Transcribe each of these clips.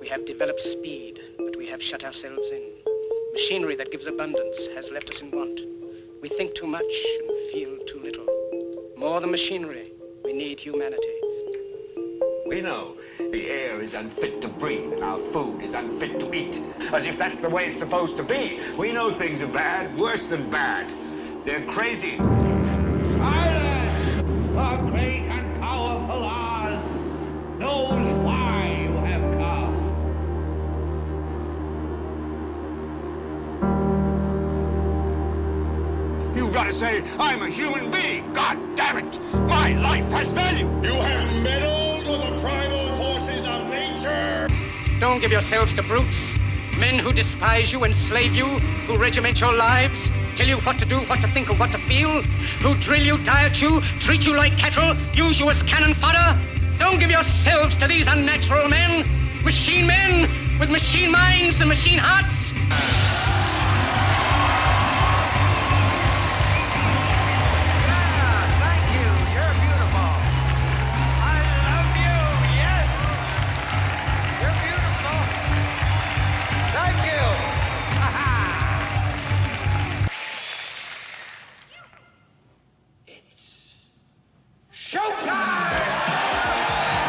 have developed speed, but we have shut ourselves in. Machinery that gives abundance has left us in want. We think too much and feel too little. More than machinery, we need humanity. We know the air is unfit to breathe and our food is unfit to eat. As if that's the way it's supposed to be. We know things are bad, worse than bad. They're crazy. Silence! The great and powerful Oz knows why you have come. You've got to say, I'm a human being. God damn it. My life has value. You have meddled with the primal forces of nature. Don't give yourselves to brutes. Men who despise you, enslave you, who regiment your lives, tell you what to do, what to think, or what to feel, who drill you, diet you, treat you like cattle, use you as cannon fodder. Don't give yourselves to these unnatural men with machine minds and machine hearts.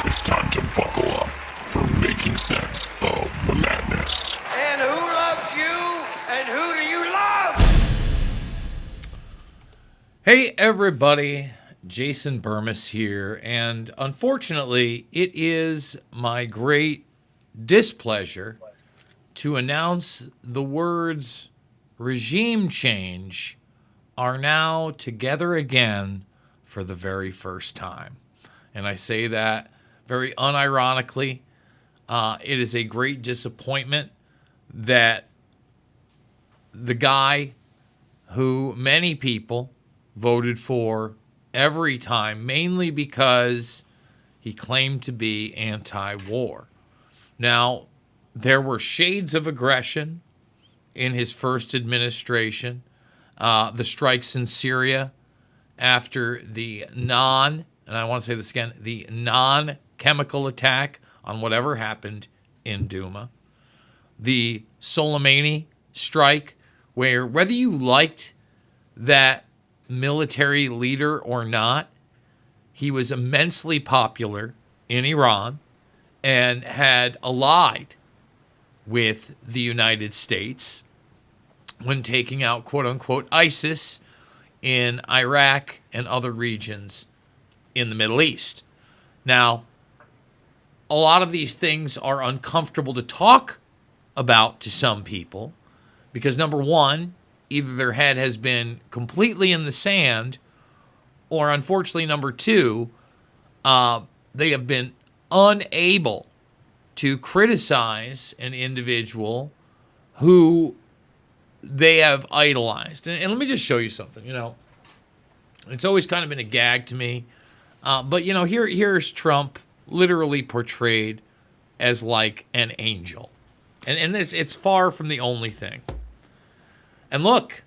It's time to buckle up for making sense of the madness. And who loves you? And who do you love? Hey everybody, Jason Bermas here, and unfortunately it is my great displeasure to announce the words regime change are now together again for the very first time. And I say that very unironically. It is a great disappointment that the guy who many people voted for every time, mainly because he claimed to be anti-war. Now, there were shades of aggression in his first administration. The strikes in Syria after the and I want to say this again, the non-chemical attack on whatever happened in Duma. The Soleimani strike, where whether you liked that military leader or not, he was immensely popular in Iran and had allied with the United States when taking out quote-unquote ISIS in Iraq and other regions in the Middle East. Now, a lot of these things are uncomfortable to talk about to some people because, number one, either their head has been completely in the sand, or unfortunately, number two, they have been unable to criticize an individual who they have idolized. And let me just show you something. You know, it's always kind of been a gag to me. But, you know, here's Trump literally portrayed as like an angel. And this, it's far from the only thing. And look,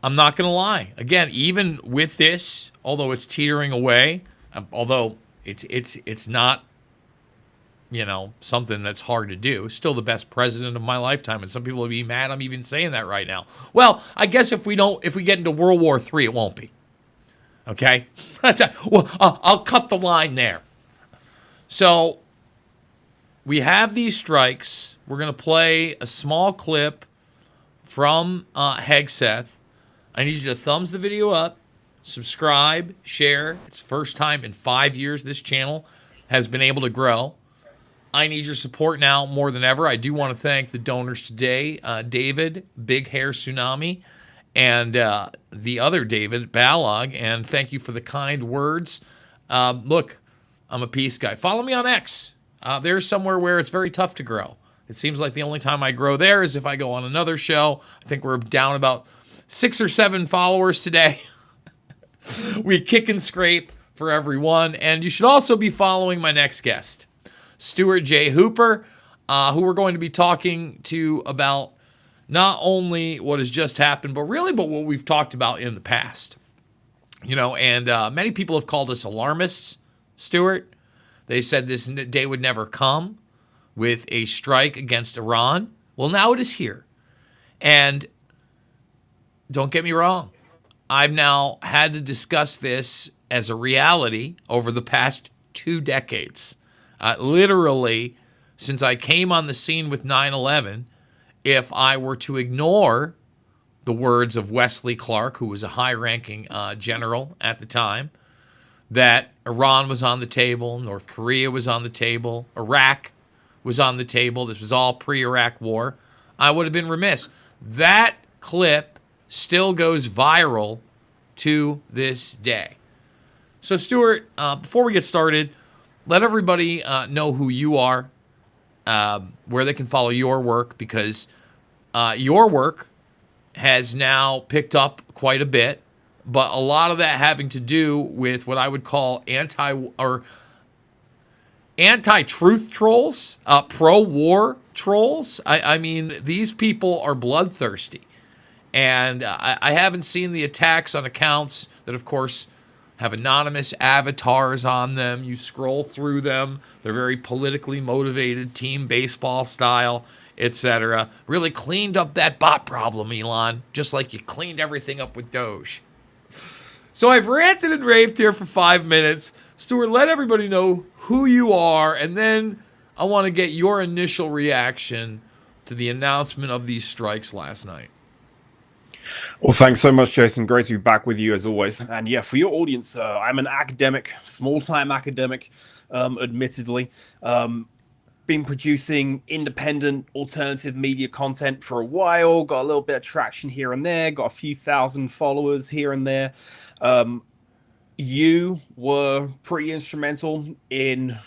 I'm not going to lie. Again, even with this, although it's teetering away, although it's not, you know, something that's hard to do, still the best president of my lifetime. And some people will be mad I'm even saying that right now. Well, I guess if we get into World War III, it won't be. Okay? Well, I'll cut the line there. So we have these strikes. We're going to play a small clip from Hegseth. I need you to thumbs the video up, subscribe, share. It's the first time in 5 years this channel has been able to grow. I need your support now more than ever. I do want to thank the donors today, David, Big Hair Tsunami, and the other David, Balog, and thank you for the kind words. Look, I'm a peace guy. Follow me on X. There's somewhere where it's very tough to grow. It seems like the only time I grow there is if I go on another show. I think we're down about 6 or 7 followers today. We kick and scrape for everyone. And you should also be following my next guest, Stuart J. Hooper, who we're going to be talking to about not only what has just happened, but what we've talked about in the past. You know, and many people have called us alarmists, Stuart. They said this day would never come. with a strike against Iran. Well, now it is here. And don't get me wrong, I've now had to discuss this as a reality over the past 2 decades. Literally, since I came on the scene with 9/11, if I were to ignore the words of Wesley Clark, who was a high-ranking general at the time, that Iran was on the table, North Korea was on the table, Iraq was on the table, this was all pre-Iraq war, I would have been remiss. That clip still goes viral to this day. So, Stuart, before we get started, let everybody know who you are, where they can follow your work, because your work has now picked up quite a bit, but a lot of that having to do with what I would call anti-truth trolls, pro-war trolls. I mean, these people are bloodthirsty. And I haven't seen the attacks on accounts that, of course, have anonymous avatars on them. You scroll through them. They're very politically motivated, team baseball style, etc. Really cleaned up that bot problem, Elon, just like you cleaned everything up with Doge. So I've ranted and raved here for 5 minutes. Stuart, let everybody know who you are, and then I want to get your initial reaction to the announcement of these strikes last night. Well, thanks so much, Jason. Great to be back with you as always. And yeah, for your audience, I'm an academic, small-time academic, admittedly. Been producing independent alternative media content for a while, got a little bit of traction here and there, got a few thousand followers here and there. You were pretty instrumental in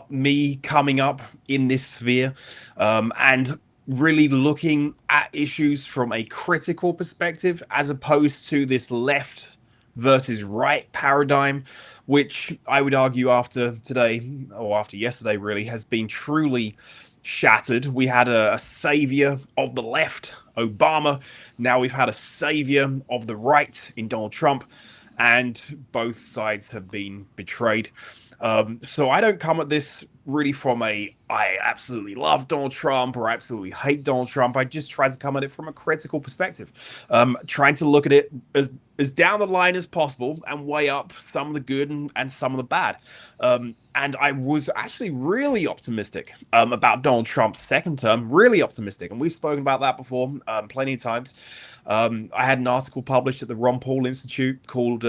me coming up in this sphere, and really looking at issues from a critical perspective, as opposed to this left versus right paradigm, which I would argue after today, or after yesterday really, has been truly shattered. We had a savior of the left, Obama. Now we've had a savior of the right in Donald Trump, and both sides have been betrayed. So I don't come at this really from I absolutely love Donald Trump or I absolutely hate Donald Trump. I just try to come at it from a critical perspective, trying to look at it as down the line as possible and weigh up some of the good and some of the bad. And I was actually really optimistic about Donald Trump's second term, really optimistic. And we've spoken about that before plenty of times. I had an article published at the Ron Paul Institute called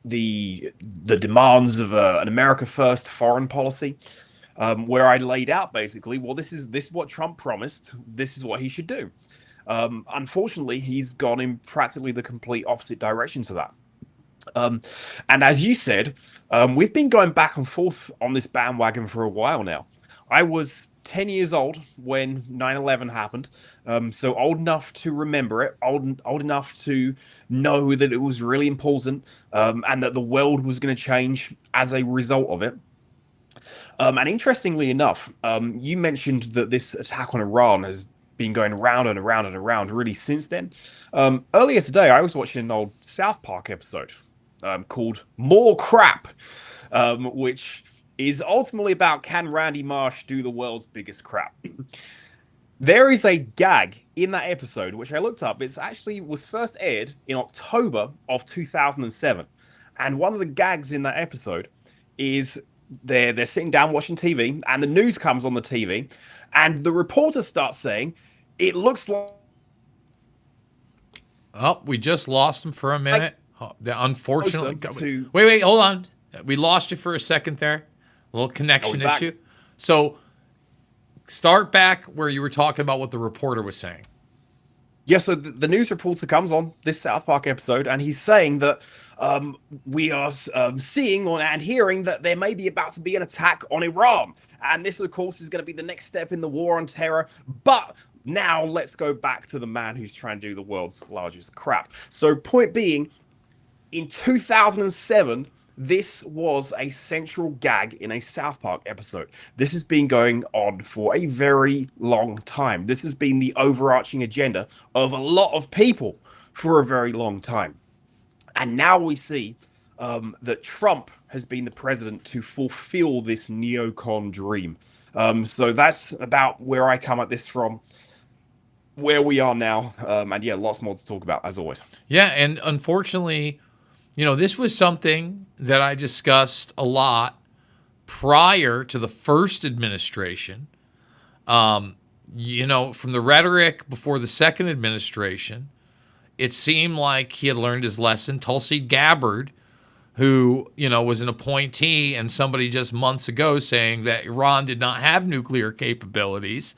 the demands of an America First foreign policy, where I laid out basically, well, this is what Trump promised. This is what he should do. Unfortunately, he's gone in practically the complete opposite direction to that. And as you said, we've been going back and forth on this bandwagon for a while now. I was 10 years old when 9/11 happened, so old enough to remember it, old enough to know that it was really important, and that the world was going to change as a result of it. And interestingly enough, you mentioned that this attack on Iran has been going round and around and around really since then. Earlier today, I was watching an old South Park episode called More Crap, which is ultimately about, can Randy Marsh do the world's biggest crap? There is a gag in that episode, which I looked up. It actually was first aired in October of 2007. And one of the gags in that episode is they're sitting down watching TV, and the news comes on the TV, and the reporter starts saying, it looks like... Oh, we just lost him for a minute. Unfortunately. To... Wait, hold on. We lost you for a second there. A little connection issue. So start back where you were talking about what the reporter was saying. Yeah, so the news reporter comes on this South Park episode, and he's saying that we are seeing and hearing that there may be about to be an attack on Iran. And this, of course, is going to be the next step in the war on terror. But now let's go back to the man who's trying to do the world's largest crap. So point being, in 2007... this was a central gag in a South Park episode. This has been going on for a very long time. This has been the overarching agenda of a lot of people for a very long time. And now we see that Trump has been the president to fulfill this neocon dream. So that's about where I come at this from, where we are now. And yeah, lots more to talk about, as always. Yeah, and unfortunately, this was something that I discussed a lot prior to the first administration. From the rhetoric before the second administration, it seemed like he had learned his lesson. Tulsi Gabbard, who, was an appointee and somebody just months ago saying that Iran did not have nuclear capabilities,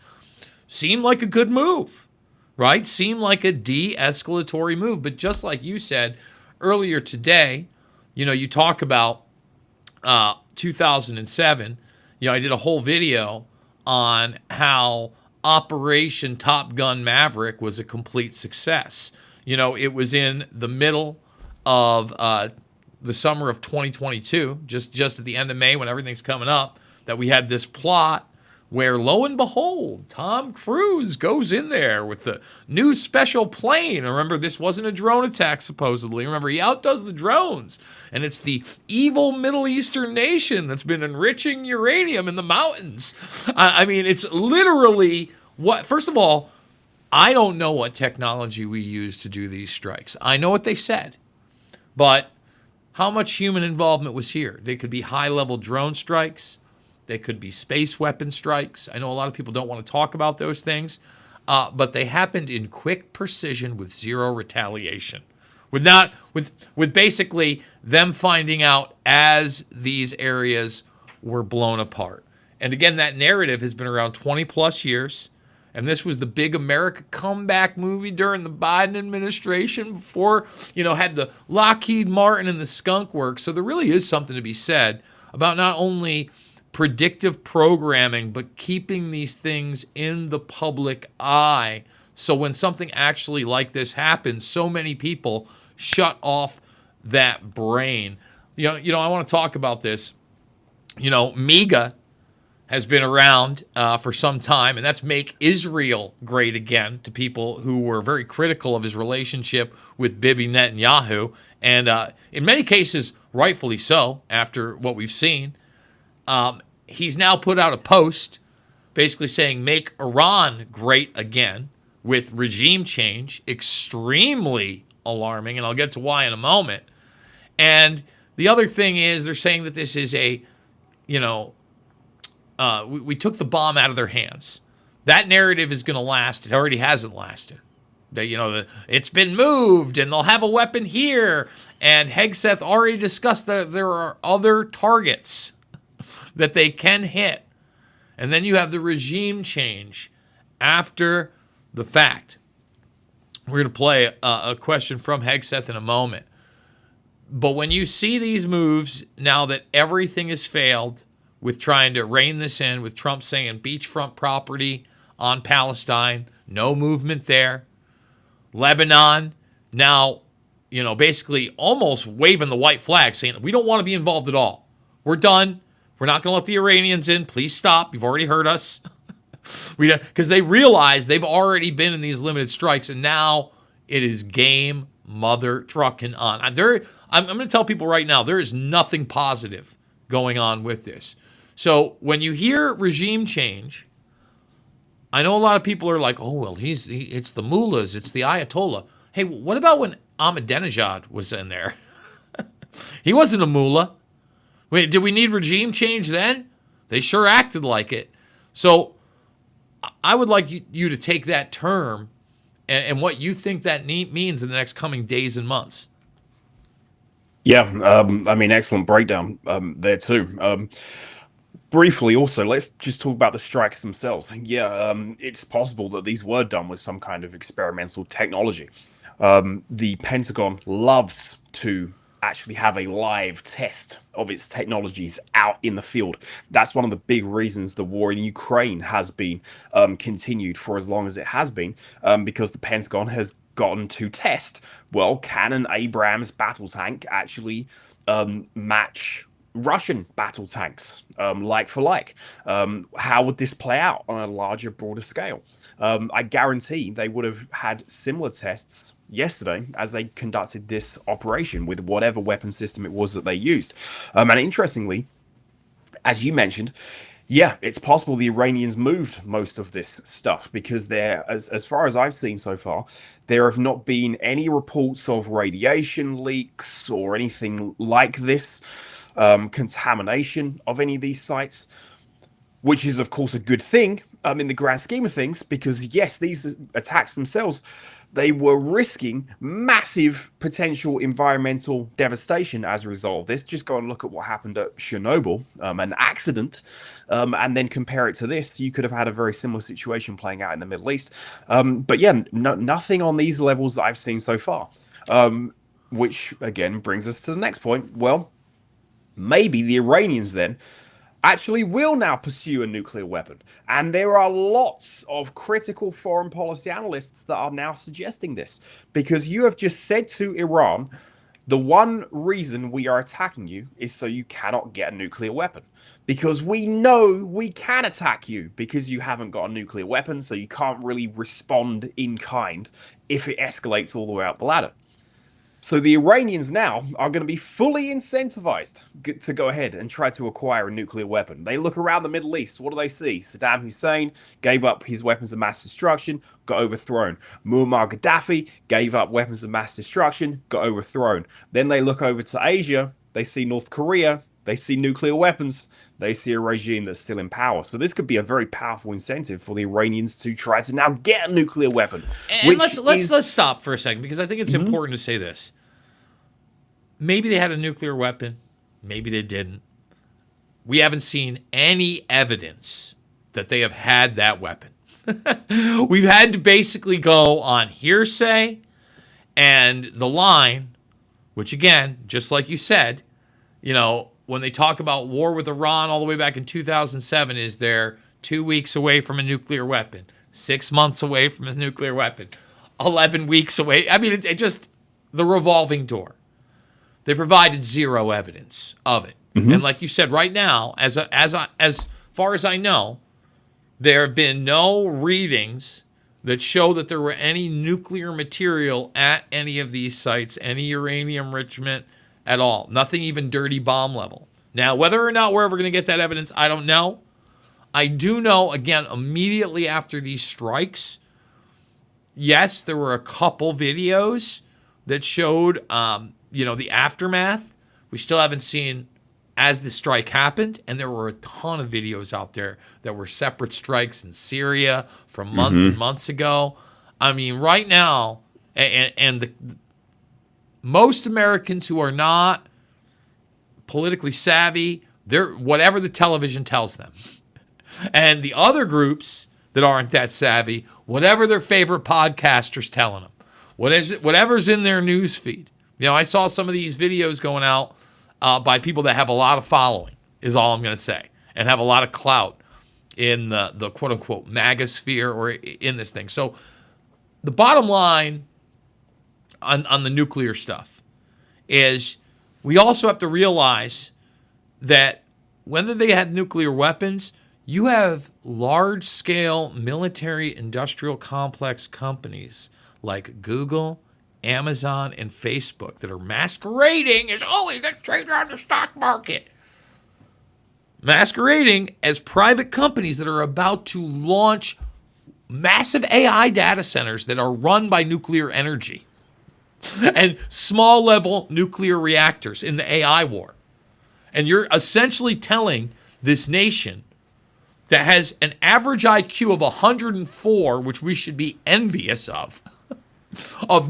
seemed like a good move, right? Seemed like a de-escalatory move. But just like you said earlier today, you talk about 2007. I did a whole video on how Operation Top Gun Maverick was a complete success. It was in the middle of the summer of 2022, just at the end of May when everything's coming up, that we had this plot where, lo and behold, Tom Cruise goes in there with the new special plane. Remember, this wasn't a drone attack, supposedly. Remember, he outdoes the drones. And it's the evil Middle Eastern nation that's been enriching uranium in the mountains. I mean, it's literally what... First of all, I don't know what technology we use to do these strikes. I know what they said. But how much human involvement was here? They could be high-level drone strikes. They could be space weapon strikes. I know a lot of people don't want to talk about those things, but they happened in quick precision with zero retaliation. With basically them finding out as these areas were blown apart. And again, that narrative has been around 20 plus years. And this was the big America comeback movie during the Biden administration before, had the Lockheed Martin and the Skunk Works. So there really is something to be said about not only predictive programming, but keeping these things in the public eye. So when something actually like this happens, so many people shut off that brain. I want to talk about this. MEGA has been around for some time, and that's Make Israel Great Again, to people who were very critical of his relationship with Bibi Netanyahu, and in many cases, rightfully so, after what we've seen. He's now put out a post basically saying, make Iran great again with regime change. Extremely alarming, and I'll get to why in a moment. And the other thing is they're saying that this is we took the bomb out of their hands. That narrative is going to last. It already hasn't lasted. It's been moved, and they'll have a weapon here. And Hegseth already discussed that there are other targets that they can hit. And then you have the regime change after the fact. We're going to play a question from Hegseth in a moment. But when you see these moves, now that everything has failed with trying to rein this in, with Trump saying beachfront property on Palestine, no movement there. Lebanon now, basically almost waving the white flag, saying we don't want to be involved at all. We're done. We're not going to let the Iranians in. Please stop. You've already heard us. Because they realize they've already been in these limited strikes, and now it is game mother trucking on. I'm going to tell people right now, there is nothing positive going on with this. So when you hear regime change, I know a lot of people are like, oh, well, it's the mullahs, it's the Ayatollah. Hey, what about when Ahmadinejad was in there? He wasn't a mullah. Wait, did we need regime change then? They sure acted like it. So I would like you to take that term and what you think that means in the next coming days and months. Yeah, excellent breakdown there too. Briefly, also, let's just talk about the strikes themselves. Yeah, it's possible that these were done with some kind of experimental technology. The Pentagon loves to actually have a live test of its technologies out in the field. That's one of the big reasons the war in Ukraine has been continued for as long as it has been, because the Pentagon has gotten to test, well, can an Abrams battle tank actually match Russian battle tanks, like for like. How would this play out on a larger, broader scale? I guarantee they would have had similar tests yesterday as they conducted this operation with whatever weapon system it was that they used. And interestingly, as you mentioned, yeah, it's possible the Iranians moved most of this stuff because there, as far as I've seen so far, there have not been any reports of radiation leaks or anything like this, contamination of any of these sites, which is, of course, a good thing in the grand scheme of things, because, yes, these attacks themselves, they were risking massive potential environmental devastation as a result of this. Just go and look at what happened at Chernobyl, an accident, and then compare it to this. You could have had a very similar situation playing out in the Middle East. But yeah, nothing on these levels that I've seen so far. Which, again, brings us to the next point. Well, maybe the Iranians then actually will now pursue a nuclear weapon. And there are lots of critical foreign policy analysts that are now suggesting this, because you have just said to Iran, the one reason we are attacking you is so you cannot get a nuclear weapon. Because we know we can attack you because you haven't got a nuclear weapon, so you can't really respond in kind if it escalates all the way up the ladder. So the Iranians now are going to be fully incentivized to go ahead and try to acquire a nuclear weapon. They look around the Middle East. What do they see? Saddam Hussein gave up his weapons of mass destruction, got overthrown. Muammar Gaddafi gave up weapons of mass destruction, got overthrown. Then they look over to Asia. They see North Korea. They see nuclear weapons. They see a regime that's still in power. So this could be a very powerful incentive for the Iranians to try to now get a nuclear weapon. And let's stop for a second, because I think it's important to say this. Maybe they had a nuclear weapon. Maybe they didn't. We haven't seen any evidence that they have had that weapon. We've had to basically go on hearsay and the line, which again, just like you said, when they talk about war with Iran all the way back in 2007, is they're 2 weeks away from a nuclear weapon, 6 months away from a nuclear weapon, 11 weeks away. I mean, it's just the revolving door. They provided zero evidence of it. Mm-hmm. And like you said, right now, as far as I know, there have been no readings that show that there were any nuclear material at any of these sites, any uranium enrichment at all. Nothing even dirty bomb level. Now, whether or not we're ever going to get that evidence, I don't know. I do know, again, immediately after these strikes, yes, there were a couple videos that showed the aftermath. We still haven't seen as the strike happened, and there were a ton of videos out there that were separate strikes in Syria from months and months ago. I mean, right now, and most Americans who are not politically savvy, they're whatever the television tells them. And the other groups that aren't that savvy, whatever their favorite podcaster's telling them, whatever's in their news feed. I saw some of these videos going out by people that have a lot of following, is all I'm going to say, and have a lot of clout in the quote-unquote MAGA sphere or in this thing. So the bottom line on the nuclear stuff is we also have to realize that whether they had nuclear weapons, you have large-scale military-industrial complex companies like Google, Amazon, and Facebook that are masquerading as, we got traded on the stock market. Masquerading as private companies that are about to launch massive AI data centers that are run by nuclear energy and small-level nuclear reactors in the AI war. And you're essentially telling this nation that has an average IQ of 104, which we should be envious of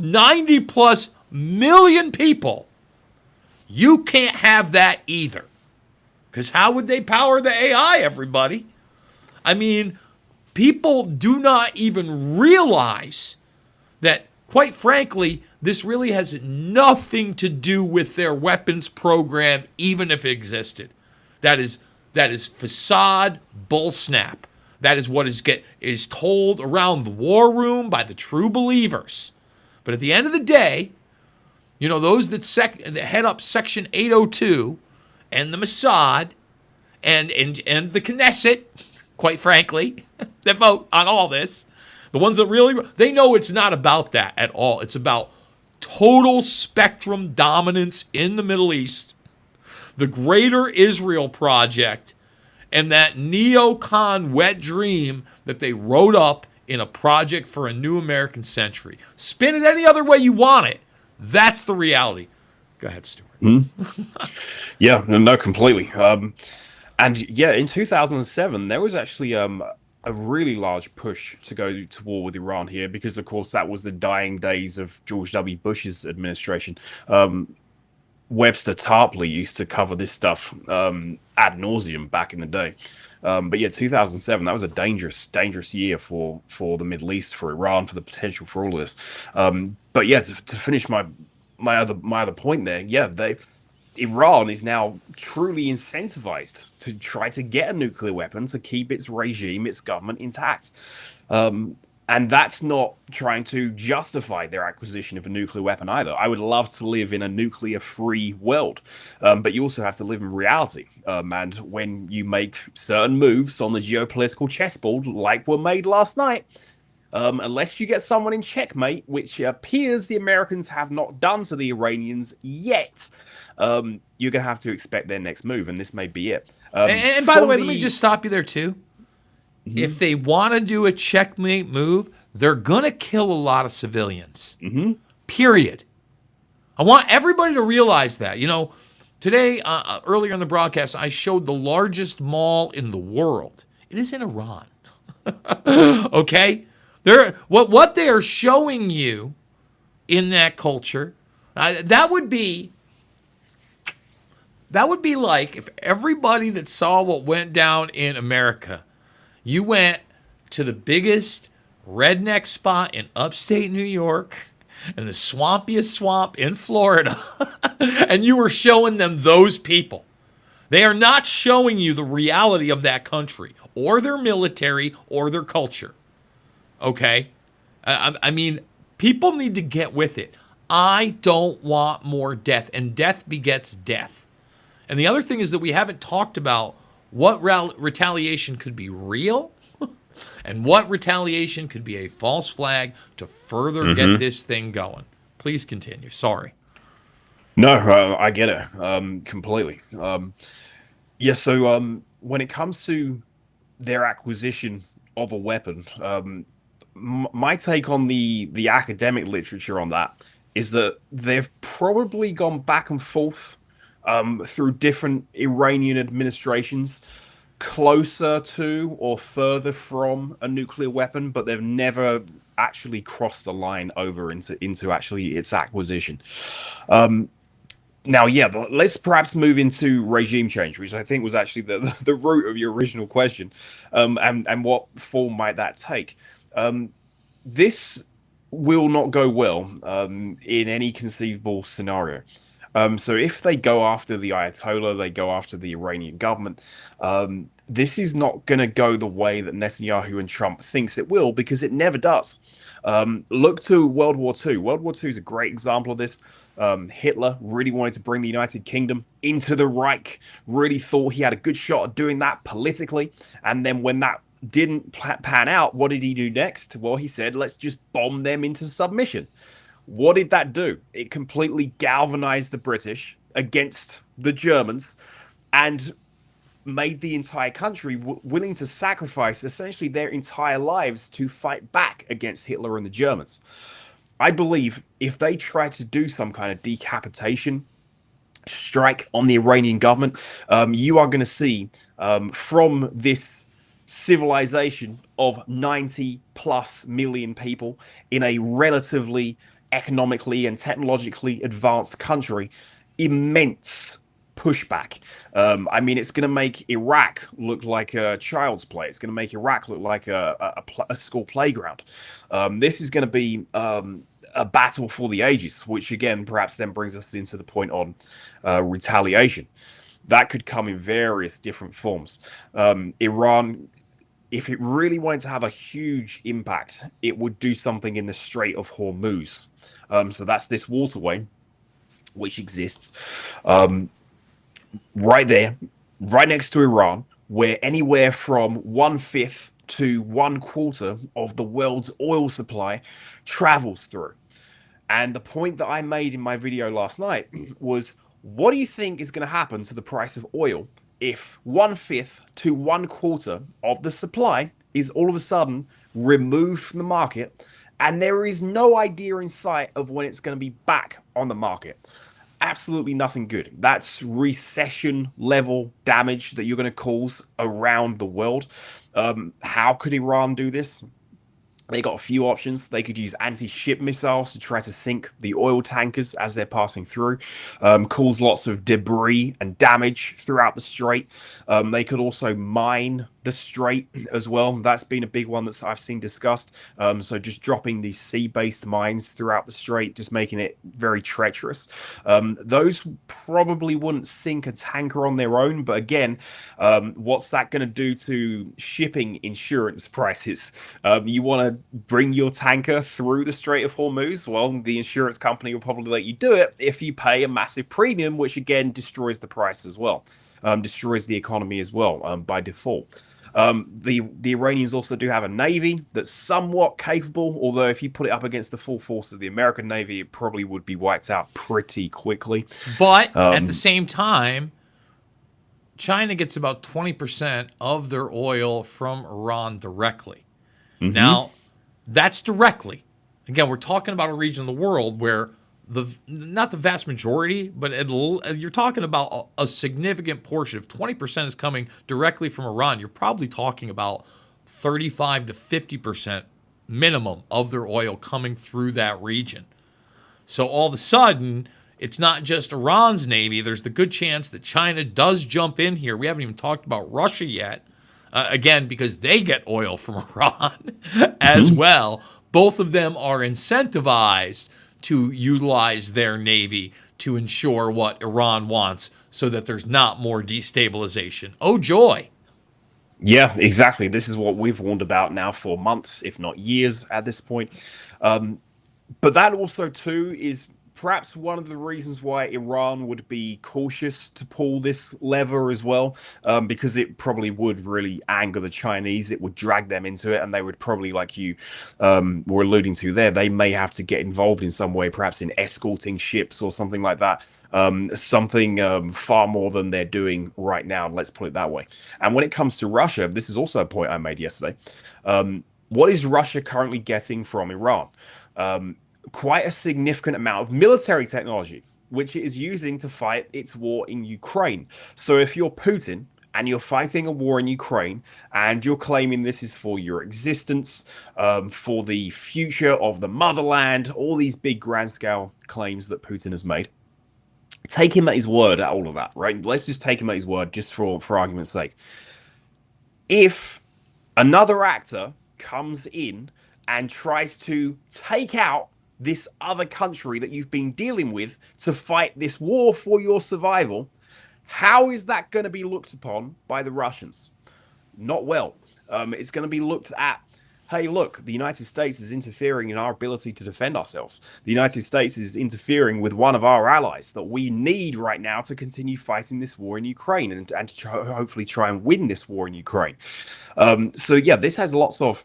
90 plus million people, you can't have that either. Because how would they power the AI, everybody? I mean, people do not even realize that, quite frankly, this really has nothing to do with their weapons program, even if it existed. That is facade bullsnap. That is what is told around the war room by the true believers. But at the end of the day, those that head up Section 802 and the Mossad and the Knesset, quite frankly, that vote on all this, the ones that really, they know it's not about that at all. It's about total spectrum dominance in the Middle East, the Greater Israel Project, and that neocon wet dream that they wrote up in a project for a new American century. Spin it any other way you want it. That's the reality. Go ahead, Stuart. Yeah, no, completely. And yeah, in 2007, there was actually a really large push to go to war with Iran here because, of course, that was the dying days of George W. Bush's administration. Webster Tarpley used to cover this stuff ad nauseum back in the day. But yeah, 2007, that was a dangerous year for the Middle East, for Iran, for the potential for all of this. But yeah, to finish my other point there, yeah, Iran is now truly incentivized to try to get a nuclear weapon to keep its regime, its government intact. And that's not trying to justify their acquisition of a nuclear weapon either. I would love to live in a nuclear-free world, but you also have to live in reality. And when you make certain moves on the geopolitical chessboard, like were made last night, unless you get someone in checkmate, which appears the Americans have not done to the Iranians yet, you're going to have to expect their next move, and this may be it. And by the way, let me just stop you there, too. Mm-hmm. If they want to do a checkmate move, they're going to kill a lot of civilians. Mm-hmm. Period. I want everybody to realize that. You know, today, earlier in the broadcast, I showed the largest mall in the world. It is in Iran. Okay? What they are showing you in that culture, that would be like if everybody that saw what went down in America, you went to the biggest redneck spot in upstate New York and the swampiest swamp in Florida, and you were showing them those people. They are not showing you the reality of that country or their military or their culture. Okay? I mean, people need to get with it. I don't want more death, and death begets death. And the other thing is that we haven't talked about what retaliation could be real and what retaliation could be a false flag to further get this thing going. Please continue. Sorry. No, I get it completely. Yeah, so when it comes to their acquisition of a weapon, my take on the academic literature on that is that they've probably gone back and forth through different Iranian administrations, closer to or further from a nuclear weapon, but they've never actually crossed the line over into actually its acquisition. Now, yeah, let's perhaps move into regime change, which I think was actually the root of your original question, and what form might that take? This will not go well in any conceivable scenario. So if they go after the Ayatollah, they go after the Iranian government, this is not going to go the way that Netanyahu and Trump thinks it will, because it never does. Look to World War II. World War II is a great example of this. Hitler really wanted to bring the United Kingdom into the Reich, really thought he had a good shot at doing that politically. And then when that didn't pan out, what did he do next? Well, he said, let's just bomb them into submission. What did that do? It completely galvanized the British against the Germans and made the entire country willing to sacrifice essentially their entire lives to fight back against Hitler and the Germans. I believe if they try to do some kind of decapitation strike on the Iranian government, you are going to see from this civilization of 90 plus million people in a relatively economically and technologically advanced country, immense pushback. I mean, it's going to make Iraq look like a child's play. It's going to make Iraq look like a school playground. This is going to be a battle for the ages, which again, perhaps then brings us into the point on retaliation. That could come in various different forms. Iran, if it really wanted to have a huge impact, it would do something in the Strait of Hormuz. So that's this waterway which exists right there, right next to Iran, where anywhere from 1/5 to 1/4 of the world's oil supply travels through. And the point that I made in my video last night was, what do you think is going to happen to the price of oil if 1/5 to 1/4 of the supply is all of a sudden removed from the market, and there is no idea in sight of when it's going to be back on the market? Absolutely nothing good. That's recession level damage that you're going to cause around the world. How could Iran do this? They got a few options. They could use anti-ship missiles to try to sink the oil tankers as they're passing through, cause lots of debris and damage throughout the strait. They could also mine the strait as well. That's been a big one that I've seen discussed. So just dropping these sea-based mines throughout the strait, just making it very treacherous. Those probably wouldn't sink a tanker on their own, but again, what's that going to do to shipping insurance prices? You want to bring your tanker through the Strait of Hormuz? Well, the insurance company will probably let you do it if you pay a massive premium, which again destroys the price as well, destroys the economy as well by default. The Iranians also do have a navy that's somewhat capable, although if you put it up against the full force of the American Navy, it probably would be wiped out pretty quickly. But at the same time, China gets about 20% of their oil from Iran directly. Now, that's directly. Again, we're talking about a region of the world where not the vast majority, but you're talking about a significant portion. If 20% is coming directly from Iran, you're probably talking about 35 to 50% minimum of their oil coming through that region. So all of a sudden, it's not just Iran's navy. There's the good chance that China does jump in here. We haven't even talked about Russia yet. Again, because they get oil from Iran as well. Both of them are incentivized to utilize their navy to ensure what Iran wants so that there's not more destabilization. Oh, joy. Yeah, exactly. This is what we've warned about now for months, if not years at this point. But that also, too, is perhaps one of the reasons why Iran would be cautious to pull this lever as well, because it probably would really anger the Chinese. It would drag them into it, and they would probably, like you were alluding to there, they may have to get involved in some way, perhaps in escorting ships or something like that. Something far more than they're doing right now, let's put it that way. And when it comes to Russia, this is also a point I made yesterday. What is Russia currently getting from Iran? Quite a significant amount of military technology, which it is using to fight its war in Ukraine. So if you're Putin and you're fighting a war in Ukraine and you're claiming this is for your existence, for the future of the motherland, all these big grand scale claims that Putin has made, take him at his word at all of that, right? Let's just take him at his word just for argument's sake. If another actor comes in and tries to take out this other country that you've been dealing with to fight this war for your survival, how is that going to be looked upon by the Russians? Not well. It's going to be looked at, hey, look, the United States is interfering in our ability to defend ourselves. The United States is interfering with one of our allies that we need right now to continue fighting this war in Ukraine and to hopefully try and win this war in Ukraine. So yeah, this has lots of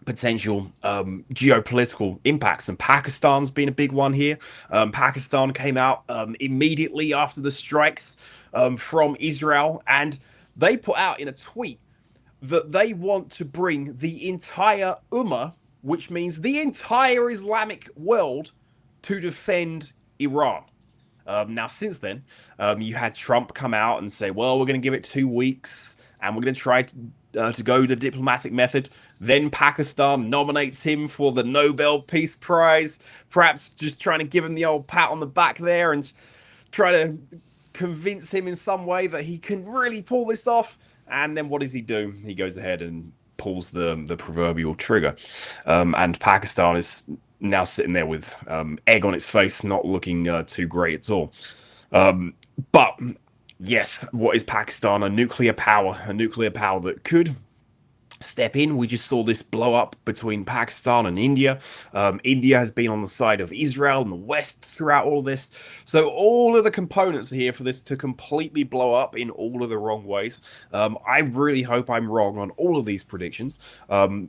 potential geopolitical impacts, and Pakistan's been a big one here. Pakistan came out immediately after the strikes from Israel, and they put out in a tweet that they want to bring the entire Ummah, which means the entire Islamic world, to defend Iran. Now, since then, you had Trump come out and say, well, we're going to give it 2 weeks, and we're going to try to go the diplomatic method. Then Pakistan nominates him for the Nobel Peace Prize, perhaps just trying to give him the old pat on the back there and try to convince him in some way that he can really pull this off. And then what does he do? He goes ahead and pulls the proverbial trigger. And Pakistan is now sitting there with egg on its face, not looking too great at all. But yes, what is Pakistan? A nuclear power that could step in. We just saw this blow up between Pakistan and India. India has been on the side of Israel and the West throughout all this. So all of the components are here for this to completely blow up in all of the wrong ways. I really hope I'm wrong on all of these predictions,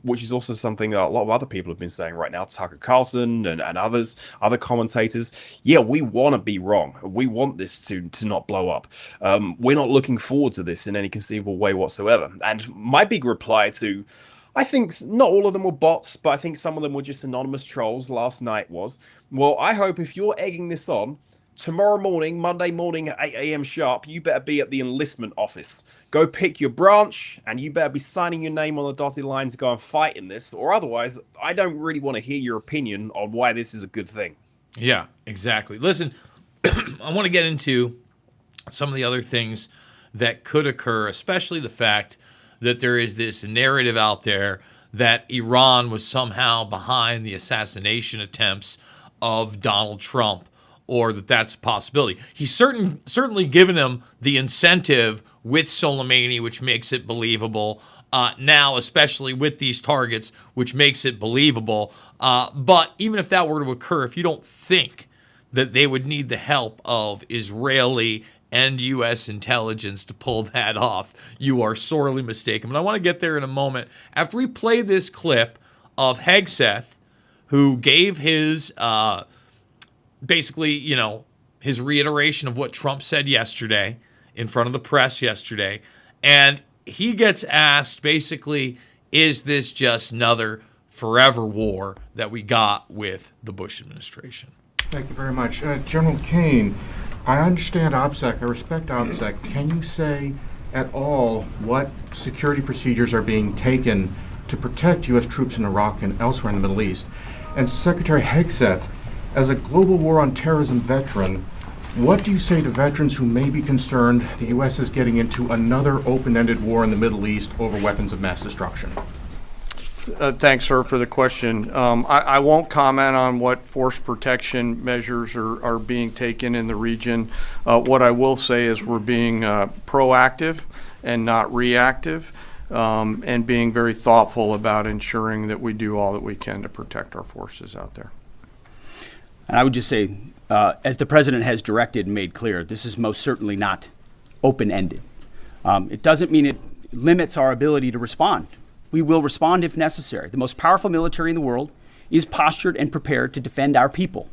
which is also something that a lot of other people have been saying right now. Tucker Carlson and others, other commentators. Yeah, we want to be wrong. We want this to not blow up. We're not looking forward to this in any conceivable way whatsoever. And my big reply to, I think not all of them were bots, but I think some of them were just anonymous trolls last night was, well, I hope if you're egging this on, tomorrow morning, Monday morning at 8 a.m. sharp, you better be at the enlistment office. Go pick your branch, and you better be signing your name on the dotted line to go and fight in this, or otherwise, I don't really want to hear your opinion on why this is a good thing. Yeah, exactly. Listen, I want to get into some of the other things that could occur, especially the fact that there is this narrative out there that Iran was somehow behind the assassination attempts of Donald Trump, or that that's a possibility. He's certainly given him the incentive with Soleimani, which makes it believable. Now, especially with these targets, which makes it believable. But even if that were to occur, if you don't think that they would need the help of Israeli and U.S. intelligence to pull that off, you are sorely mistaken. But I want to get there in a moment. After we play this clip of Hegseth, who gave his, basically, his reiteration of what Trump said yesterday in front of the press yesterday. And he gets asked, basically, is this just another forever war that we got with the Bush administration? Thank you very much. General Kane, I understand OPSEC. I respect OPSEC. Can you say at all what security procedures are being taken to protect U.S. troops in Iraq and elsewhere in the Middle East? And Secretary Hegseth, as a global war on terrorism veteran, what do you say to veterans who may be concerned the U.S. is getting into another open-ended war in the Middle East over weapons of mass destruction? Thanks, sir, for the question. I won't comment on what force protection measures are being taken in the region. What I will say is we're being proactive and not reactive, and being very thoughtful about ensuring that we do all that we can to protect our forces out there. And I would just say, as the president has directed and made clear, this is most certainly not open-ended. It doesn't mean it limits our ability to respond. We will respond if necessary. The most powerful military in the world is postured and prepared to defend our people.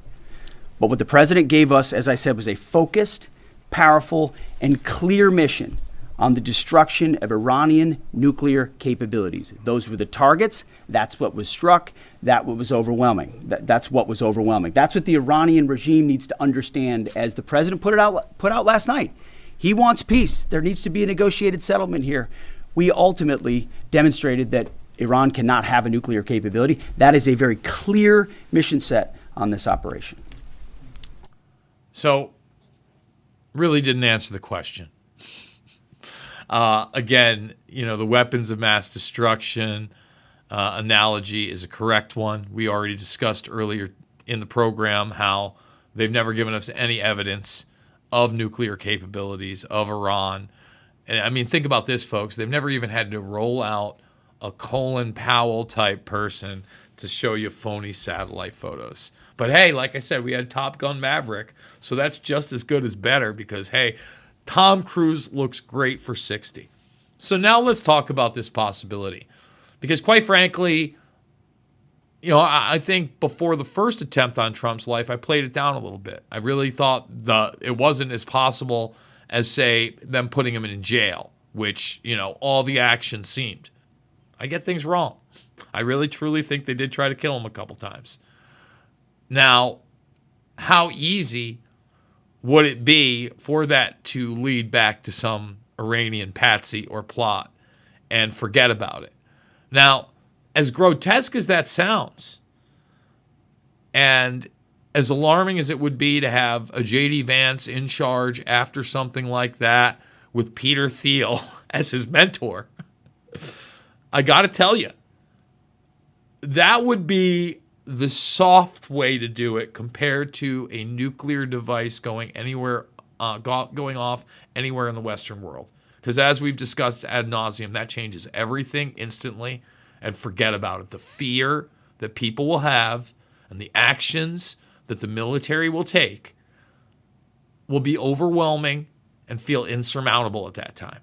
But what the president gave us, as I said, was a focused, powerful, and clear mission on the destruction of Iranian nuclear capabilities. Those were the targets. That's what was struck. That's what was overwhelming. That's what was overwhelming. That's what the Iranian regime needs to understand, as the president put out last night. He wants peace. There needs to be a negotiated settlement here. We ultimately demonstrated that Iran cannot have a nuclear capability. That is a very clear mission set on this operation. So, really didn't answer the question. Again, the weapons of mass destruction analogy is a correct one. We already discussed earlier in the program how they've never given us any evidence of nuclear capabilities of Iran. And I mean, think about this, folks. They've never even had to roll out a Colin Powell type person to show you phony satellite photos. But hey, like I said, we had Top Gun Maverick, so that's just as good as better because, hey, Tom Cruise looks great for 60. So now let's talk about this possibility. Because quite frankly, I think before the first attempt on Trump's life, I played it down a little bit. I really thought it wasn't as possible as, say, them putting him in jail, which, all the action seemed. I get things wrong. I really, truly think they did try to kill him a couple times. Now, how easy would it be for that to lead back to some Iranian patsy or plot and forget about it? Now, as grotesque as that sounds, and as alarming as it would be to have a J.D. Vance in charge after something like that with Peter Thiel as his mentor, I got to tell you, that would be the soft way to do it compared to a nuclear device going off anywhere in the Western world. Because as we've discussed ad nauseum, that changes everything instantly, and forget about it. The fear that people will have and the actions that the military will take will be overwhelming and feel insurmountable at that time.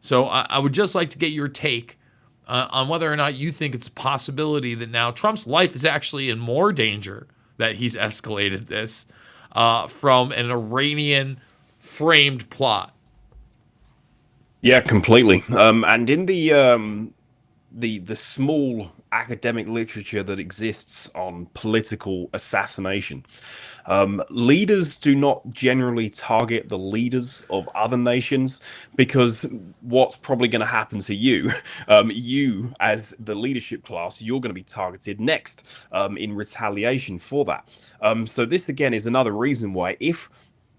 So I would just like to get your take on whether or not you think it's a possibility that now Trump's life is actually in more danger, that he's escalated this from an Iranian framed plot. Yeah, completely. And in the small academic literature that exists on political assassination, leaders do not generally target the leaders of other nations, because what's probably going to happen to you, you as the leadership class, you're going to be targeted next in retaliation for that. So this again is another reason why, if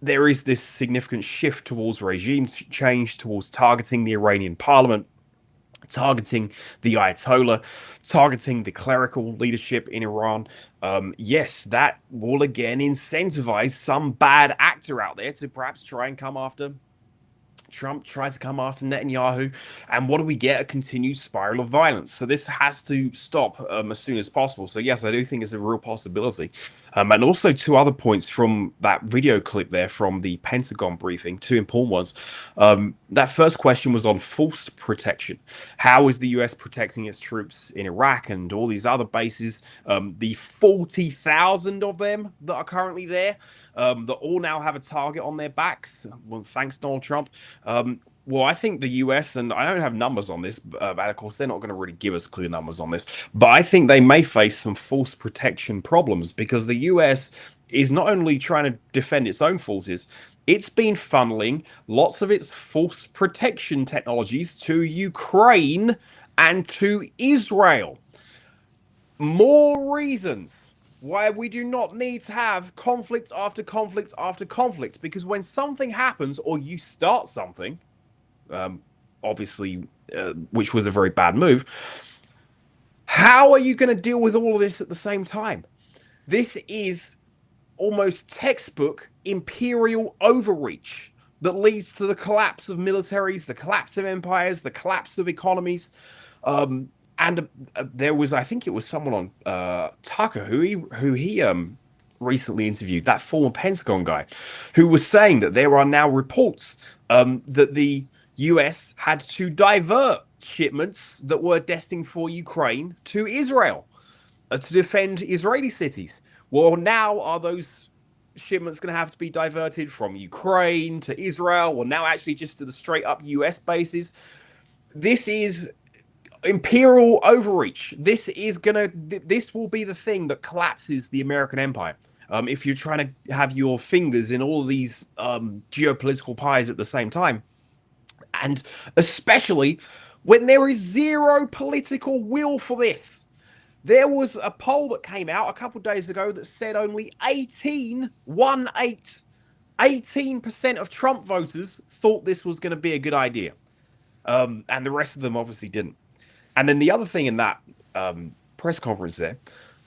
there is this significant shift towards regime change, towards targeting the Iranian parliament, targeting the Ayatollah, targeting the clerical leadership in Iran, yes, that will again incentivize some bad actor out there to perhaps try and come after Trump, tries to come after Netanyahu, and what do we get? A continued spiral of violence. So this has to stop as soon as possible. So yes, I do think it's a real possibility. And also 2 other points from that video clip there from the Pentagon briefing, 2 important ones. That first question was on force protection. How is the US protecting its troops in Iraq and all these other bases? The 40,000 of them that are currently there, that all now have a target on their backs. Well, thanks, Donald Trump. Well, I think the US, and I don't have numbers on this, but of course they're not going to really give us clear numbers on this, but I think they may face some force protection problems, because the US is not only trying to defend its own forces, it's been funneling lots of its force protection technologies to Ukraine and to Israel. More reasons why we do not need to have conflict after conflict after conflict, because when something happens or you start something, obviously, which was a very bad move, how are you going to deal with all of this at the same time? This is almost textbook imperial overreach that leads to the collapse of militaries, the collapse of empires, the collapse of economies. And there was, I think it was someone on Tucker who he recently interviewed, that former Pentagon guy, who was saying that there are now reports that the US had to divert shipments that were destined for Ukraine to Israel to defend Israeli cities. Well, now are those shipments going to have to be diverted from Ukraine to Israel, or now actually just to the straight up US bases? This is imperial overreach. This will be the thing that collapses the American empire. If you're trying to have your fingers in all of these geopolitical pies at the same time. And especially when there is zero political will for this. There was a poll that came out a couple of days ago that said only 18% of Trump voters thought this was going to be a good idea. And the rest of them obviously didn't. And then the other thing in that press conference there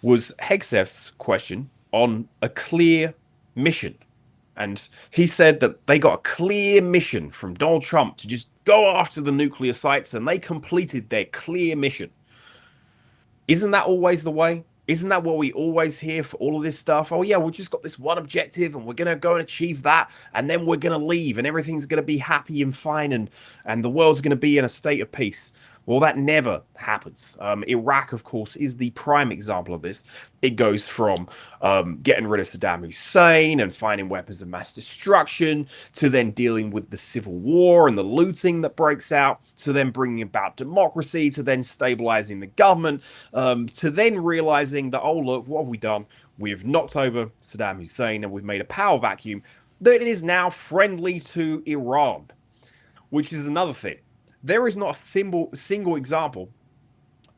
was Hegseth's question on a clear mission. And he said that they got a clear mission from Donald Trump to just go after the nuclear sites, and they completed their clear mission. Isn't that always the way? Isn't that what we always hear for all of this stuff? Oh, yeah, we've just got this one objective, and we're going to go and achieve that, and then we're going to leave, and everything's going to be happy and fine, and the world's going to be in a state of peace. Well, that never happens. Iraq, of course, is the prime example of this. It goes from getting rid of Saddam Hussein and finding weapons of mass destruction, to then dealing with the civil war and the looting that breaks out, to then bringing about democracy, to then stabilizing the government, to then realizing that, oh, look, what have we done? We've knocked over Saddam Hussein and we've made a power vacuum that is now friendly to Iran, which is another thing. There is not a single example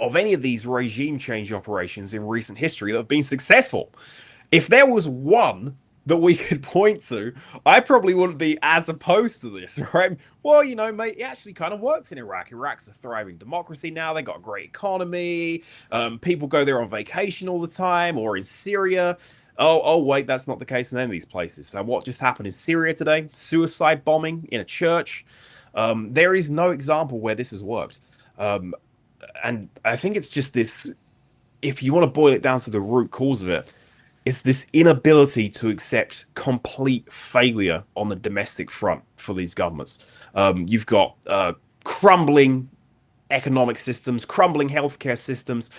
of any of these regime change operations in recent history that have been successful. If there was one that we could point to, I probably wouldn't be as opposed to this, right? Well, you know, mate, it actually kind of works in Iraq. Iraq's a thriving democracy now. They got a great economy. People go there on vacation all the time, or in Syria. Oh, wait, that's not the case in any of these places. So what just happened in Syria today? Suicide bombing in a church. There is no example where this has worked. And I think it's just this, if you want to boil it down to the root cause of it, it's this inability to accept complete failure on the domestic front for these governments. You've got crumbling economic systems, crumbling healthcare systems,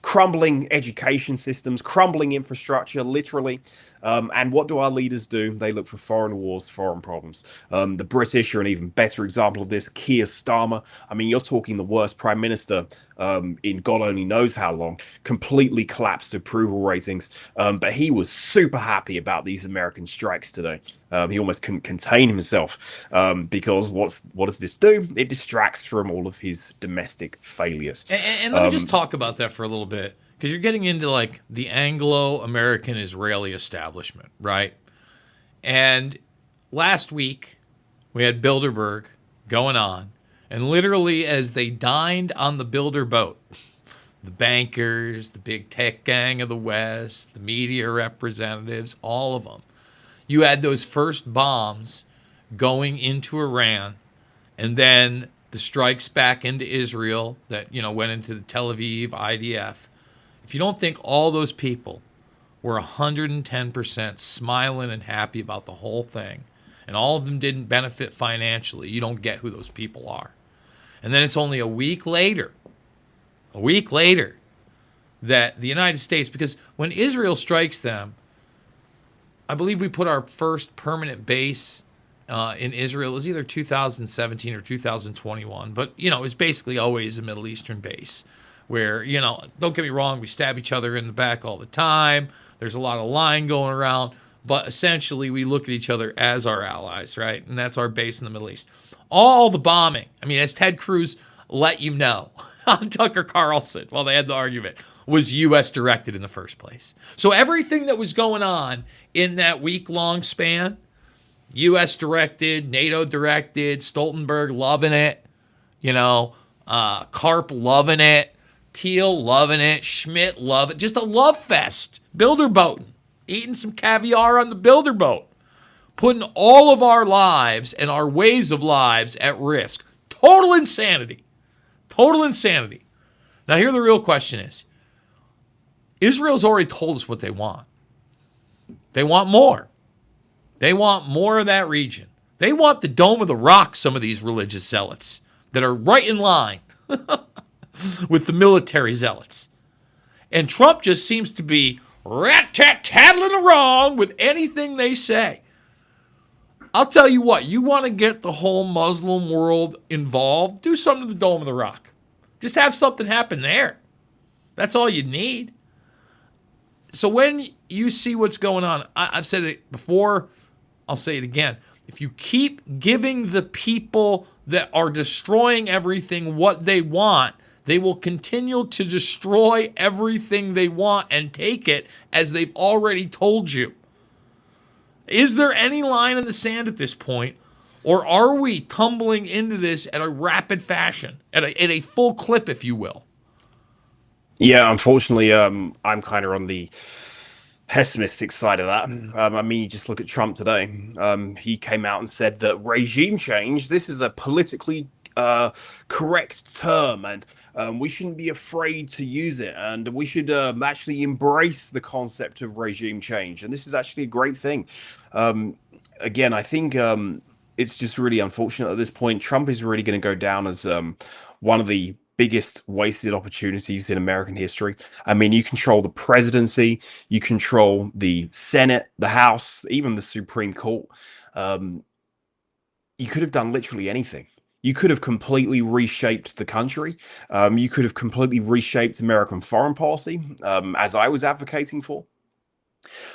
crumbling education systems, crumbling infrastructure, literally. And what do our leaders do? They look for foreign wars, foreign problems. The British are an even better example of this. Keir Starmer, I mean, you're talking the worst prime minister in God only knows how long, completely collapsed approval ratings. But he was super happy about these American strikes today. He almost couldn't contain himself because what does this do? It distracts from all of his domestic failures. And let me just talk about that for a little bit, because you're getting into like the Anglo-American Israeli establishment, right? And last week we had Bilderberg going on, and literally as they dined on the Bilder boat, the bankers, the big tech gang of the West, the media representatives, all of them, you had those first bombs going into Iran, and then the strikes back into Israel that, went into the Tel Aviv IDF. If you don't think all those people were 110% smiling and happy about the whole thing, and all of them didn't benefit financially, you don't get who those people are. And then it's only a week later, that the United States, because when Israel strikes them, I believe we put our first permanent base in Israel. It was either 2017 or 2021, but, it's basically always a Middle Eastern base where, don't get me wrong, we stab each other in the back all the time. There's a lot of lying going around, but essentially we look at each other as our allies, right? And that's our base in the Middle East. All the bombing, I mean, as Ted Cruz let you know on Tucker Carlson while they had the argument, was U.S. directed in the first place. So everything that was going on in that week-long span, U.S. directed, NATO directed, Stoltenberg loving it, Karp loving it, Thiel loving it, Schmidt loving it. Just a love fest. Bilderboating. Eating some caviar on the Bilderboat. Putting all of our lives and our ways of lives at risk. Total insanity. Total insanity. Now here the real question is, Israel's already told us what they want. They want more. They want more of that region. They want the Dome of the Rock, some of these religious zealots that are right in line with the military zealots. And Trump just seems to be rat-tat-tattling around with anything they say. I'll tell you what, you want to get the whole Muslim world involved, do something to the Dome of the Rock. Just have something happen there. That's all you need. So when you see what's going on, I've said it before, I'll say it again. If you keep giving the people that are destroying everything what they want, they will continue to destroy everything they want and take it as they've already told you. Is there any line in the sand at this point? Or are we tumbling into this at a rapid fashion, at a full clip, if you will? Yeah, unfortunately, I'm kind of on the pessimistic side of that. I mean, you just look at Trump today. He came out and said that regime change, this is a politically correct term, and we shouldn't be afraid to use it, and we should actually embrace the concept of regime change, and this is actually a great thing. Again, I think it's just really unfortunate at this point. Trump is really going to go down as one of the biggest wasted opportunities in American history. I mean, you control the presidency, you control the Senate, the House, even the Supreme Court. You could have done literally anything. You could have completely reshaped the country. You could have completely reshaped American foreign policy, as I was advocating for.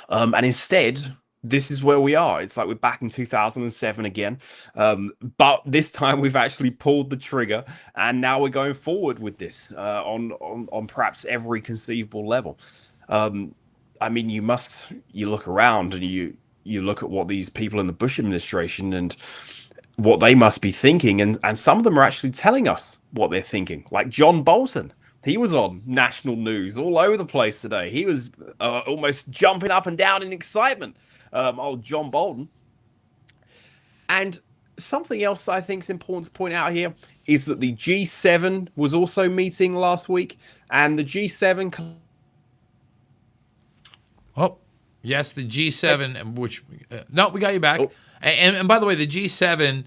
And instead, this is where we are. It's like we're back in 2007 again. But this time we've actually pulled the trigger, and now we're going forward with this on perhaps every conceivable level. I mean, you look around and you look at what these people in the Bush administration and what they must be thinking, and some of them are actually telling us what they're thinking. Like John Bolton. He was on national news all over the place today. He was almost jumping up and down in excitement. Old John Bolton. And something else I think is important to point out here is that the G7 was also meeting last week, and the G7. Oh, yes, the G7, which no, we got you back. Oh. And by the way, the G7,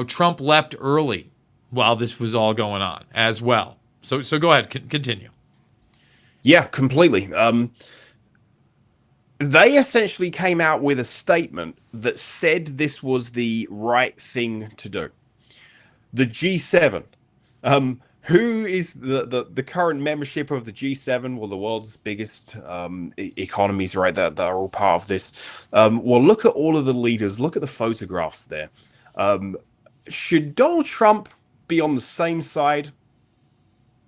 Trump left early while this was all going on as well. So go ahead, continue. Yeah, completely. They essentially came out with a statement that said this was the right thing to do. The G7. Who is the current membership of the G7? Well, the world's biggest economies, right? That are all part of this. Well, look at all of the leaders. Look at the photographs there. Should Donald Trump be on the same side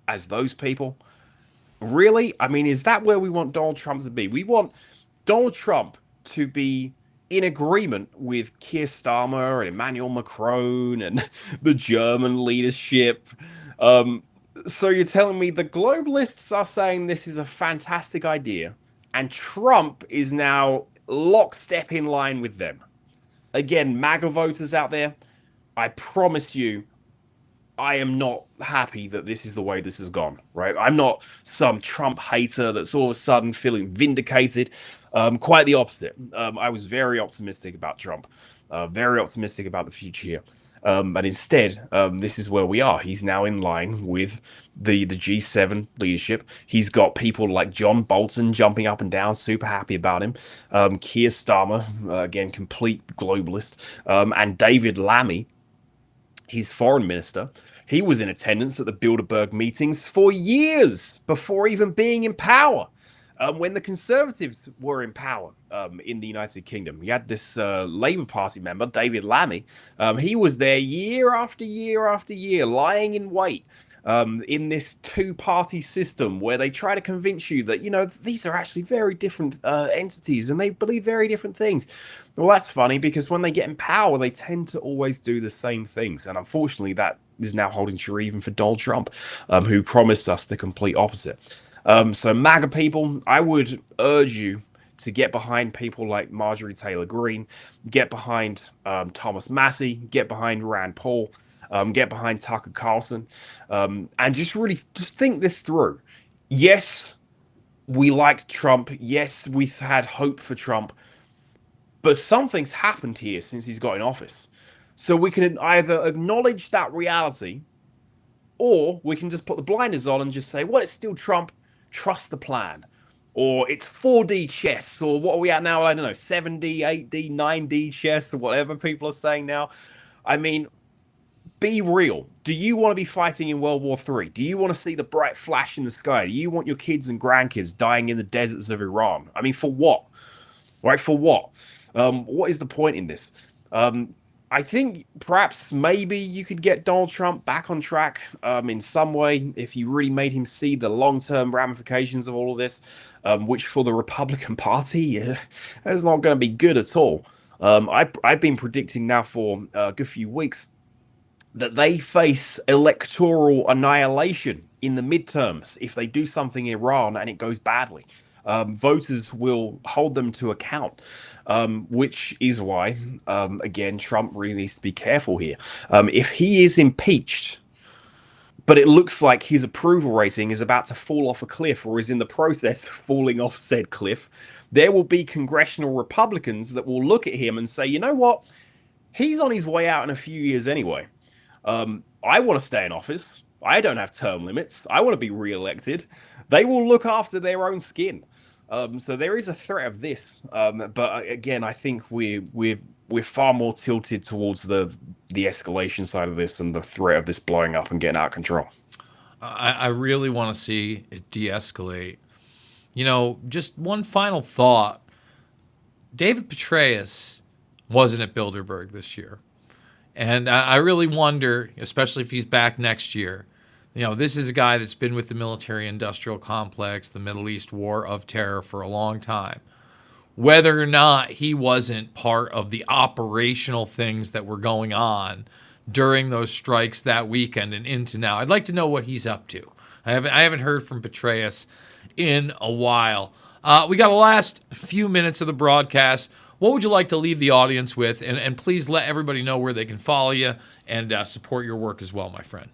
as those people? Really? I mean, is that where we want Donald Trump to be? We want Donald Trump to be in agreement with Keir Starmer and Emmanuel Macron and the German leadership. So you're telling me the globalists are saying this is a fantastic idea, and Trump is now lockstep in line with them. Again, MAGA voters out there, I promise you, I am not happy that this is the way this has gone, right? I'm not some Trump hater that's all of a sudden feeling vindicated. Quite the opposite. I was very optimistic about Trump, very optimistic about the future here. But instead, this is where we are. He's now in line with the G7 leadership. He's got people like John Bolton jumping up and down, super happy about him. Keir Starmer, again, complete globalist. And David Lammy, his foreign minister, he was in attendance at the Bilderberg meetings for years before even being in power. When the Conservatives were in power in the United Kingdom, you had this Labour Party member, David Lammy. He was there year after year after year, lying in wait in this two-party system where they try to convince you that, these are actually very different entities and they believe very different things. Well, that's funny because when they get in power, they tend to always do the same things. And unfortunately, that is now holding true even for Donald Trump, who promised us the complete opposite. So MAGA people, I would urge you to get behind people like Marjorie Taylor Greene, get behind Thomas Massey, get behind Rand Paul, get behind Tucker Carlson, and just think this through. Yes, we liked Trump. Yes, we've had hope for Trump. But something's happened here since he's got in office. So we can either acknowledge that reality, or we can just put the blinders on and just say, well, it's still Trump. Trust the plan. Or it's 4D chess, or what are we at now? I don't know, 7D, 8D, 9D chess, or whatever people are saying now. I mean, be real. Do you want to be fighting in World War III? Do you want to see the bright flash in the sky? Do you want your kids and grandkids dying in the deserts of Iran? I mean, for what? Right, for what? What is the point in this? I think perhaps maybe you could get Donald Trump back on track in some way if you really made him see the long-term ramifications of all of this, which for the Republican Party is not going to be good at all. I've been predicting now for a good few weeks that they face electoral annihilation in the midterms if they do something in Iran and it goes badly. Voters will hold them to account, which is why, again, Trump really needs to be careful here. If he is impeached, but it looks like his approval rating is about to fall off a cliff or is in the process of falling off said cliff, there will be congressional Republicans that will look at him and say, you know what? He's on his way out in a few years anyway. I want to stay in office. I don't have term limits. I want to be re-elected. They will look after their own skin. So there is a threat of this. But again, I think we're far more tilted towards the escalation side of this and the threat of this blowing up and getting out of control. I really want to see it de-escalate. Just one final thought. David Petraeus wasn't at Bilderberg this year. And I really wonder, especially if he's back next year, this is a guy that's been with the military-industrial complex, the Middle East war of terror for a long time. Whether or not he wasn't part of the operational things that were going on during those strikes that weekend and into now. I'd like to know what he's up to. I haven't heard from Petraeus in a while. We got the last few minutes of the broadcast. what would you like to leave the audience with? And please let everybody know where they can follow you and support your work as well, my friend.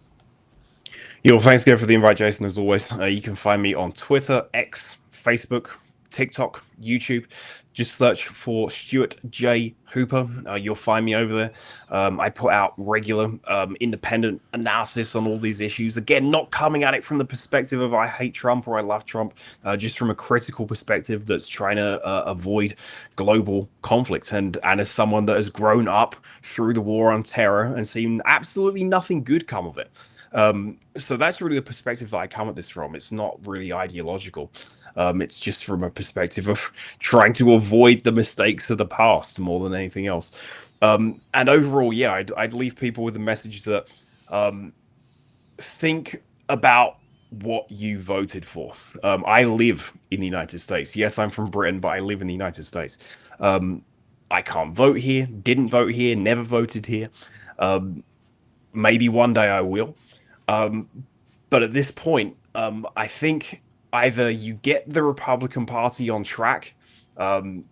Yeah, well, thanks again for the invite, Jason, as always. You can find me on Twitter, X, Facebook, TikTok, YouTube. Just search for Stuart J. Hooper. You'll find me over there. I put out regular independent analysis on all these issues. Again, not coming at it from the perspective of I hate Trump or I love Trump, just from a critical perspective that's trying to avoid global conflict. And as someone that has grown up through the war on terror and seen absolutely nothing good come of it. So that's really the perspective that I come at this from. It's not really ideological. It's just from a perspective of trying to avoid the mistakes of the past more than anything else. And overall, yeah, I'd leave people with the message that think about what you voted for. I live in the United States. Yes, I'm from Britain, but I live in the United States. I can't vote here, didn't vote here, never voted here. Maybe one day I will. But at this point, I think either you get the Republican Party on track,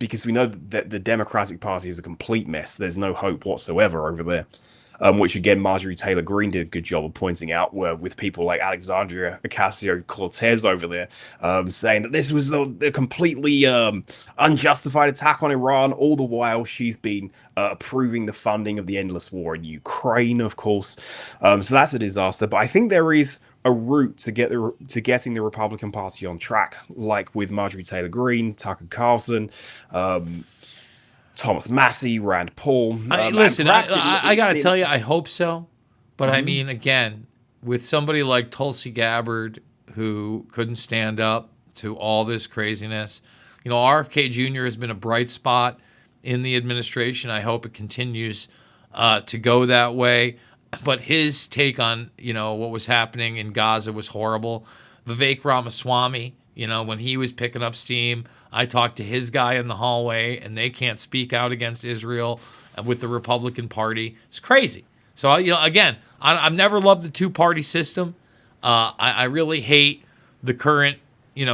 because we know that the Democratic Party is a complete mess. There's no hope whatsoever over there, which again, Marjorie Taylor Greene did a good job of pointing out, where with people like Alexandria Ocasio-Cortez over there, saying that this was a completely unjustified attack on Iran, all the while she's been approving the funding of the endless war in Ukraine, of course. So that's a disaster. But I think there is a route to getting the Republican Party on track, like with Marjorie Taylor Greene, Tucker Carlson, Thomas Massey, Rand Paul. Listen, I got to tell you, I hope so. But I mean, again, with somebody like Tulsi Gabbard, who couldn't stand up to all this craziness, RFK Jr. has been a bright spot in the administration. I hope it continues to go that way. But his take on, what was happening in Gaza was horrible. Vivek Ramaswamy, when he was picking up steam, I talked to his guy in the hallway, and they can't speak out against Israel with the Republican Party. It's crazy. So, again, I've never loved the two-party system. I really hate the current,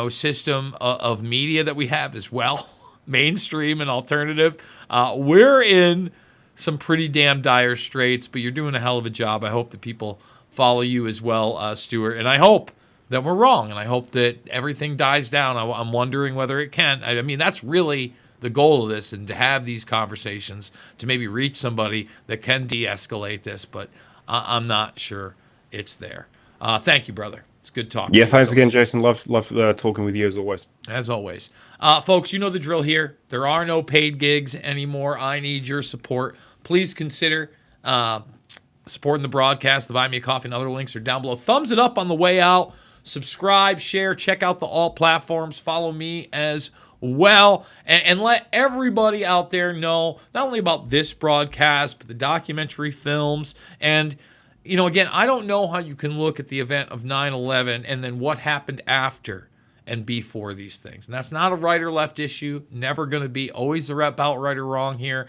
system of media that we have as well, mainstream and alternative. We're in some pretty damn dire straits, but you're doing a hell of a job. I hope that people follow you as well, Stuart, and I hope that we're wrong, and I hope that everything dies down. I'm wondering whether it can. I mean, that's really the goal of this, and to have these conversations, to maybe reach somebody that can de-escalate this, but I'm not sure it's there. Thank you, brother. It's good talking. Yeah, thanks again, Jason. Love talking with you as always. As always. Folks, you know the drill here. There are no paid gigs anymore. I need your support. Please consider supporting the broadcast. The Buy Me a Coffee and other links are down below. Thumbs it up on the way out. Subscribe, share, check out the all platforms. Follow me as well. And let everybody out there know not only about this broadcast, but the documentary films. And again, I don't know how you can look at the event of 9/11 and then what happened after and before these things. And that's not a right or left issue. Never going to be. Always the about right or wrong here.